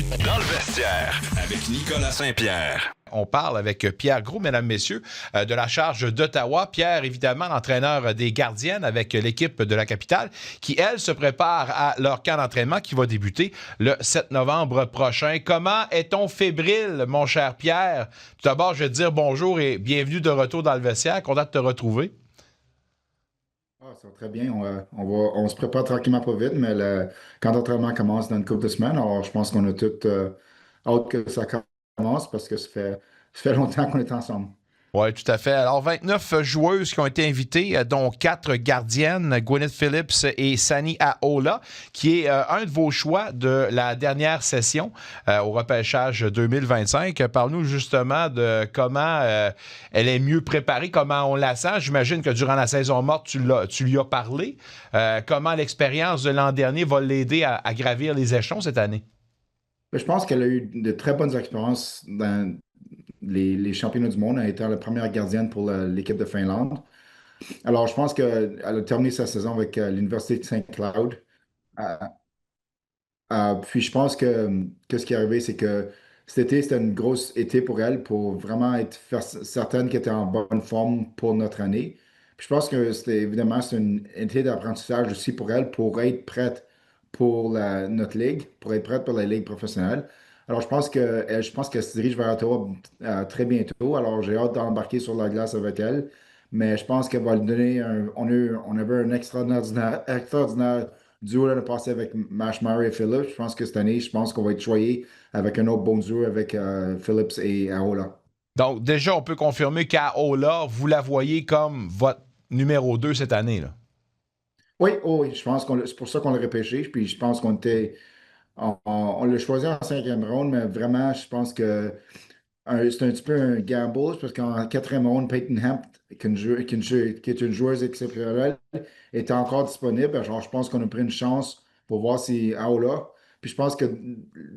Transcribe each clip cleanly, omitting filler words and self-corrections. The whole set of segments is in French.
Bienvenue dans le vestiaire avec Nicolas Saint-Pierre. On parle avec Pierre Gros, mesdames, messieurs, de la charge d'Ottawa. Pierre, évidemment, l'entraîneur des gardiennes avec l'équipe de la capitale, qui, elle, se prépare à leur camp d'entraînement qui va débuter le 7 novembre prochain. Comment est-on fébrile, mon cher Pierre? Tout d'abord, je vais te dire bonjour et bienvenue de retour dans le vestiaire. Content de te retrouver. Ah, ça va très bien. On se prépare tranquillement pas vite, mais le camp d'entraînement commence dans une couple de semaines. Alors, je pense qu'on a tout hâte que ça commence parce que ça fait longtemps qu'on est ensemble. Oui, tout à fait. Alors, 29 joueuses qui ont été invitées, dont 4 gardiennes, Gwyneth Phillips et Sani Aola, qui est un de vos choix de la dernière session au repêchage 2025. Parle-nous justement de comment elle est mieux préparée, comment on la sent. J'imagine que durant la saison morte, tu lui as parlé. Comment l'expérience de l'an dernier va l'aider à gravir les échelons cette année? Je pense qu'elle a eu de très bonnes expériences dans les championnats du monde. Elle a été la première gardienne pour l'équipe de Finlande. Alors, je pense qu'elle a terminé sa saison avec l'Université de Saint-Cloud. Euh, puis je pense que ce qui est arrivé, c'est que cet été, c'était une grosse été pour elle, pour vraiment faire certaine qu'elle était en bonne forme pour notre année. Puis je pense que c'est une été d'apprentissage aussi pour elle, pour être prête pour notre ligue, pour être prête pour la ligue professionnelle. Alors je pense qu'elle se dirige vers Ottawa très bientôt. Alors j'ai hâte d'embarquer sur la glace avec elle. Mais je pense qu'elle va lui donner on avait un extraordinaire duo l'année passée avec Murray et Phillips. Je pense que cette année, je pense qu'on va être choyé avec un autre bon duo avec Phillips et Aola. Donc, déjà, on peut confirmer qu'Aola, vous la voyez comme votre numéro 2 cette année, là. Oui, oh oui, je pense c'est pour ça qu'on l'a repêché. Puis je pense on l'a choisi en cinquième ronde, mais vraiment, je pense que c'est un petit peu un gamble parce qu'en quatrième ronde, Peyton Hamp, qui est une joueuse exceptionnelle, était encore disponible. Alors, je pense qu'on a pris une chance pour voir si Aola. Puis je pense que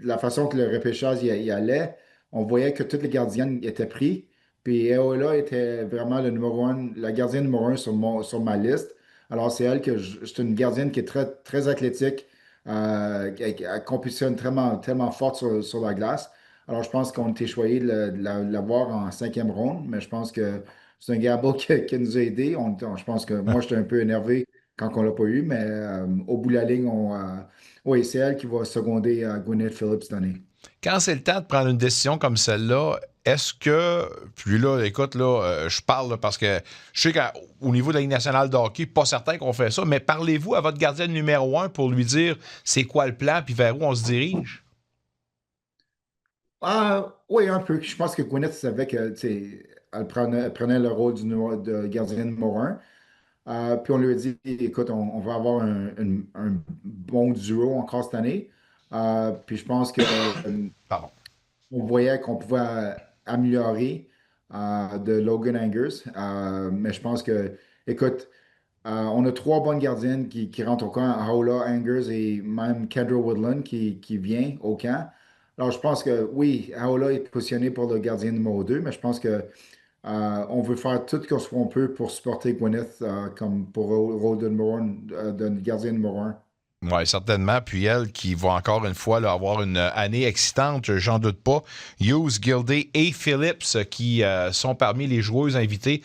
la façon que le repêchage y allait, on voyait que toutes les gardiennes étaient pris. Puis Aola était vraiment le numéro un, la gardienne numéro un sur ma liste. Alors, c'est elle c'est une gardienne qui est très, très athlétique, elle compétitionne tellement forte sur la glace. Alors, je pense qu'on était choyé de l'avoir en cinquième ronde, mais je pense que c'est un gamble qui nous a aidés. Je pense que moi, j'étais un peu énervé quand on ne l'a pas eu, mais au bout de la ligne, oui, c'est elle qui va seconder Gwyneth Phillips cette année. Quand c'est le temps de prendre une décision comme celle-là, est-ce que, puis là, écoute, là, je parle là, parce que je sais qu'au niveau de la Ligue nationale de hockey, pas certain qu'on fait ça, mais parlez-vous à votre gardien numéro 1 pour lui dire c'est quoi le plan puis vers où on se dirige? Ah, oui, un peu. Je pense que Gwyneth savait que, tu sais, elle prenait le rôle de gardien numéro un. Puis on lui a dit, écoute, on va avoir un bon duo encore cette année. Puis je pense que Pardon. on voyait qu'on pouvait améliorer de Logan Angers. Mais je pense que, écoute, on a trois bonnes gardiennes qui rentrent au camp, Aola, Angers et même Kendra Woodland qui vient au camp. Alors je pense que oui, Aola est positionné pour le gardien numéro 2, mais je pense que on veut faire tout ce qu'on peut pour supporter Gwyneth comme pour le rôle de, numéro un, de gardien numéro un. Oui, certainement. Puis elle, qui va encore une fois là, avoir une année excitante, j'en doute pas. Hughes, Gilday et Phillips, qui sont parmi les joueuses invitées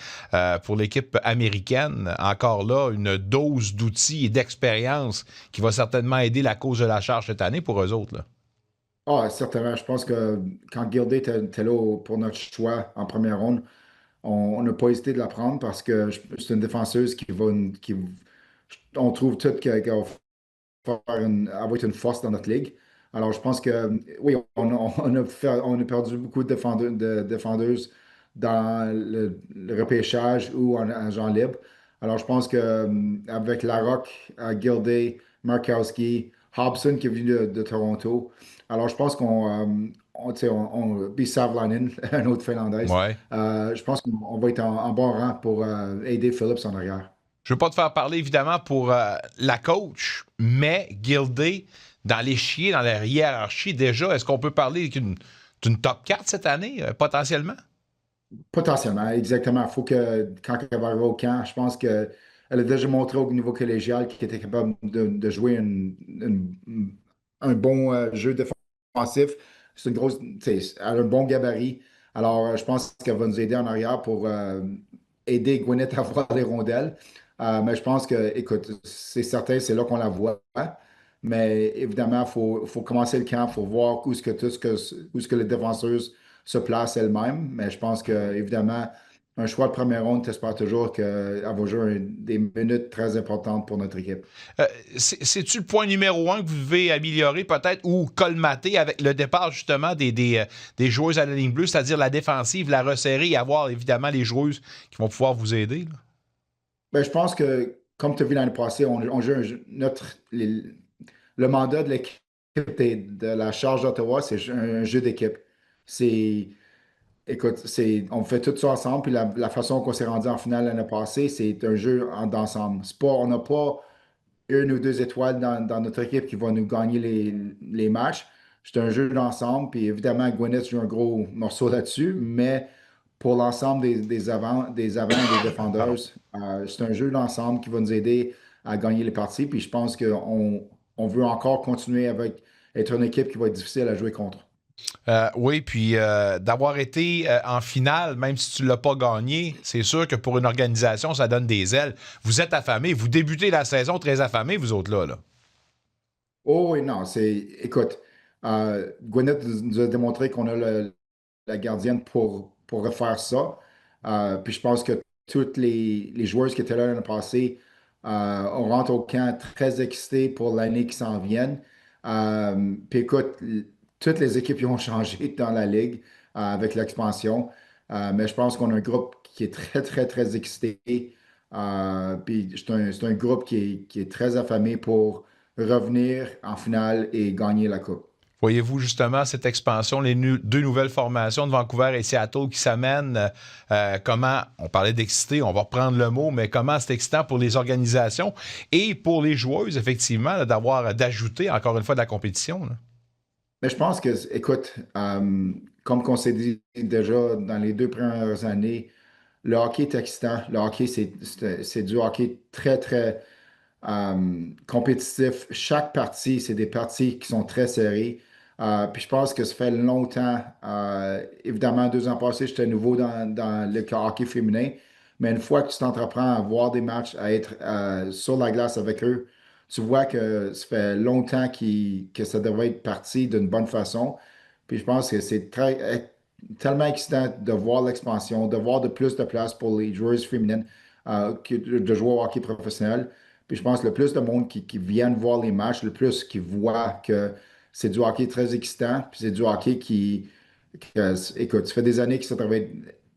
pour l'équipe américaine. Encore là, une dose d'outils et d'expérience qui va certainement aider la cause de la charge cette année pour eux autres, là. Ah, certainement. Je pense que quand Gilday était là pour notre choix en première ronde, on n'a pas hésité de la prendre parce que c'est une défenseuse on trouve tout qu'elle va elle va être une force dans notre ligue. Alors, je pense que oui, on a perdu beaucoup de défendeuses dans le repêchage ou en agent libre. Alors, je pense que avec Larocque, Gilday, Markowski, Hobson qui est venu de Toronto. Alors, je pense tu sais, puis Savlanen, une autre Finlandaise. Ouais. Je pense qu'on va être en bon rang pour aider Phillips en arrière. Je ne veux pas te faire parler, évidemment, pour la coach, mais Gilday, dans les chiens, dans la hiérarchie, déjà, est-ce qu'on peut parler d'une top 4 cette année, potentiellement? Potentiellement, exactement. Il faut que, quand elle va arriver au camp, je pense qu'elle a déjà montré au niveau collégial qu'elle était capable de jouer un bon jeu défensif offensif. C'est une grosse, elle a un bon gabarit. Alors, je pense qu'elle va nous aider en arrière pour aider Gwyneth à voir les rondelles. Mais je pense que, écoute, c'est certain, c'est là qu'on la voit. Mais évidemment, il faut commencer le camp, il faut voir où est-ce que les défenseuses se placent elles-mêmes. Mais je pense que, évidemment, un choix de première ronde, tu espères toujours qu'elle va jouer des minutes très importantes pour notre équipe. Euh, C'est-tu le point numéro un que vous devez améliorer peut-être ou colmater avec le départ justement des joueuses à la ligne bleue, c'est-à-dire la défensive, la resserrer et avoir évidemment les joueuses qui vont pouvoir vous aider? Là? Ben, je pense que, comme tu as vu l'année passée, on joue le mandat de l'équipe de la Charge d'Ottawa, c'est un jeu d'équipe. C'est, écoute, on fait tout ça ensemble, puis la façon qu'on s'est rendu en finale l'année passée, c'est un jeu d'ensemble. On n'a pas une ou deux étoiles dans notre équipe qui va nous gagner les matchs. C'est un jeu d'ensemble, puis évidemment, Gwyneth joue un gros morceau là-dessus, mais pour l'ensemble des avants et des défendeurs, Pardon. c'est un jeu d'ensemble qui va nous aider à gagner les parties, puis je pense qu'on veut encore continuer avec être une équipe qui va être difficile à jouer contre. Oui, puis d'avoir été en finale, même si tu ne l'as pas gagné, c'est sûr que pour une organisation, ça donne des ailes. Vous êtes affamés, vous débutez la saison très affamés, vous autres là. Oh oui, non, écoute, Gwyneth nous a démontré qu'on a la gardienne pour refaire ça. Puis je pense que toutes les joueuses qui étaient là l'année passée, on rentre au camp très excités pour l'année qui s'en vient. Puis écoute, toutes les équipes qui ont changé dans la ligue avec l'expansion. Mais je pense qu'on a un groupe qui est très, très, très excité. Puis c'est un groupe qui est très affamé pour revenir en finale et gagner la coupe. Voyez-vous justement cette expansion, deux nouvelles formations de Vancouver et Seattle qui s'amènent, comment, on parlait d'excité, on va reprendre le mot, mais comment c'est excitant pour les organisations et pour les joueuses, effectivement, là, d'ajouter encore une fois de la compétition. Là. Mais je pense que, écoute, comme on s'est dit déjà dans les 2 premières années, le hockey est excitant. Le hockey, c'est du hockey très, très compétitif. Chaque partie, c'est des parties qui sont très serrées. Puis je pense que ça fait longtemps. Évidemment, 2 ans passés, j'étais nouveau dans le hockey féminin. Mais une fois que tu t'entreprends à voir des matchs, à être sur la glace avec eux, tu vois que ça fait longtemps que ça devrait être parti d'une bonne façon. Puis je pense que c'est tellement excitant de voir l'expansion, de voir de plus de place pour les joueuses féminines de jouer au hockey professionnel. Puis je pense que le plus de monde qui viennent voir les matchs, le plus qui voient que c'est du hockey très excitant, puis c'est du hockey écoute, ça fait des années que ça travaille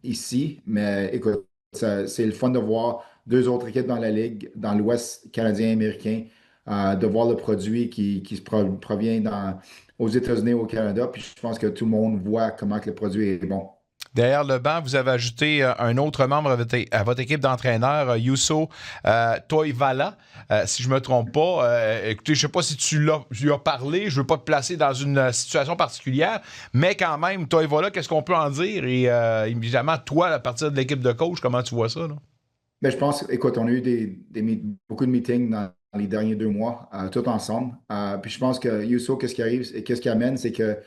ici, mais écoute, c'est le fun de voir 2 autres équipes dans la Ligue, dans l'Ouest canadien et américain, de voir le produit qui provient aux États-Unis et au Canada. Puis je pense que tout le monde voit comment que le produit est bon. Derrière le banc, vous avez ajouté un autre membre à votre équipe d'entraîneurs, Yuso Toivala, si je ne me trompe pas. Écoutez, je ne sais pas si lui as parlé, je ne veux pas te placer dans une situation particulière, mais quand même, Toivala, qu'est-ce qu'on peut en dire? Et évidemment, toi, à partir de l'équipe de coach, comment tu vois ça? Là? Mais je pense, écoute, on a eu beaucoup de meetings dans les derniers 2 mois, tout ensemble. Puis je pense que Yuso, qu'est-ce qui arrive et qu'est-ce qui amène, c'est que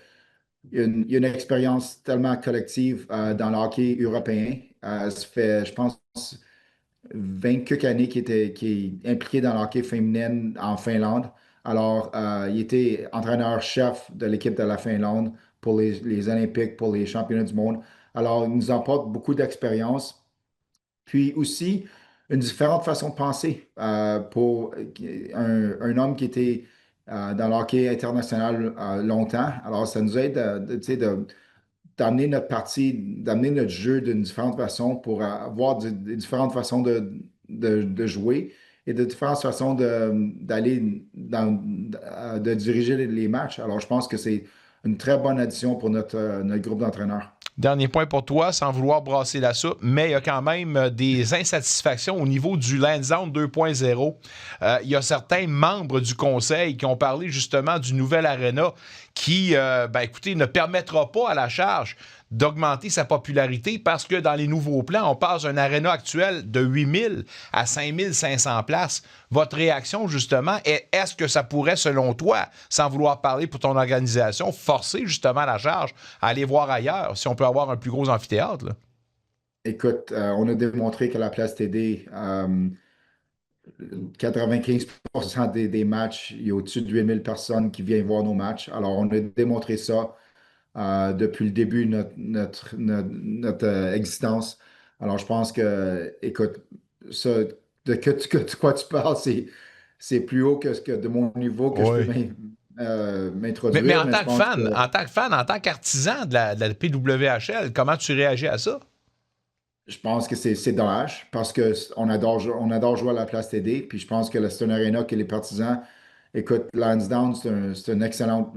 il y a une expérience tellement collective dans le hockey européen. Ça fait, je pense, 20 quelques années qui est impliqué dans le hockey féminin en Finlande. Alors, il était entraîneur-chef de l'équipe de la Finlande pour les Olympiques, pour les championnats du monde. Alors, il nous apporte beaucoup d'expérience. Puis aussi, une différente façon de penser pour un homme qui était dans le hockey international longtemps. Alors, ça nous aide tu sais, d'amener notre partie, d'amener notre jeu d'une différente façon pour avoir des différentes façons de jouer et de différentes façons de diriger les matchs. Alors, je pense que c'est une très bonne addition pour notre groupe d'entraîneurs. Dernier point pour toi, sans vouloir brasser la soupe, mais il y a quand même des insatisfactions au niveau du Lansdowne 2.0. Il y a certains membres du conseil qui ont parlé justement du nouvel aréna qui, écoutez, ne permettra pas à la Charge d'augmenter sa popularité parce que dans les nouveaux plans, on passe d'un aréna actuel de 8000 à 5500 places. Votre réaction, justement, est-ce que ça pourrait, selon toi, sans vouloir parler pour ton organisation, forcer justement la charge à aller voir ailleurs si on peut avoir un plus gros amphithéâtre, là? Écoute, on a démontré que la place TD, 95% des matchs, il y a au-dessus de 8000 personnes qui viennent voir nos matchs. Alors, on a démontré ça depuis le début de notre existence. Alors, je pense que, écoute, ça, de quoi tu parles, c'est plus haut que de mon niveau que je peux Oui. Mais m'introduire. en Mais tant je que pense fan, que en tant que fan, en tant qu'artisan de la PWHL, comment tu réagis à ça? Je pense que c'est dommage parce qu'on adore jouer à la place TD. Puis je pense que le Stone Arena, que les partisans, écoute, Lansdowne, c'est une excellente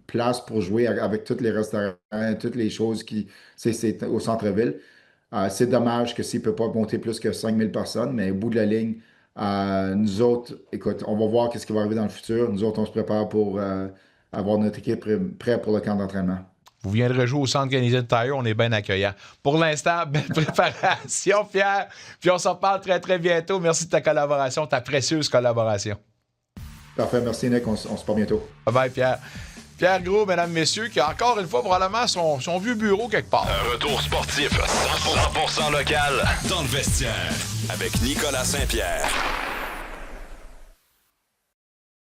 place pour jouer avec tous les restaurants, toutes les choses qui, c'est au centre-ville. C'est dommage que s'il ne peut pas monter plus que 5000 personnes, mais au bout de la ligne, nous autres, écoute, on va voir ce qui va arriver dans le futur. Nous autres, on se prépare pour avoir notre équipe prête pour le camp d'entraînement. Vous viendrez jouer au centre Canadian Tire, on est bien accueillant. Pour l'instant, belle préparation, Pierre. Puis on s'en reparle très, très bientôt. Merci de ta collaboration, ta précieuse collaboration. Parfait, merci Nick, on se parle bientôt. Bye bye, Pierre. Pierre Gros, mesdames, messieurs, qui a encore une fois probablement son vieux bureau quelque part. Un retour sportif 100% local dans le vestiaire avec Nicolas Saint-Pierre.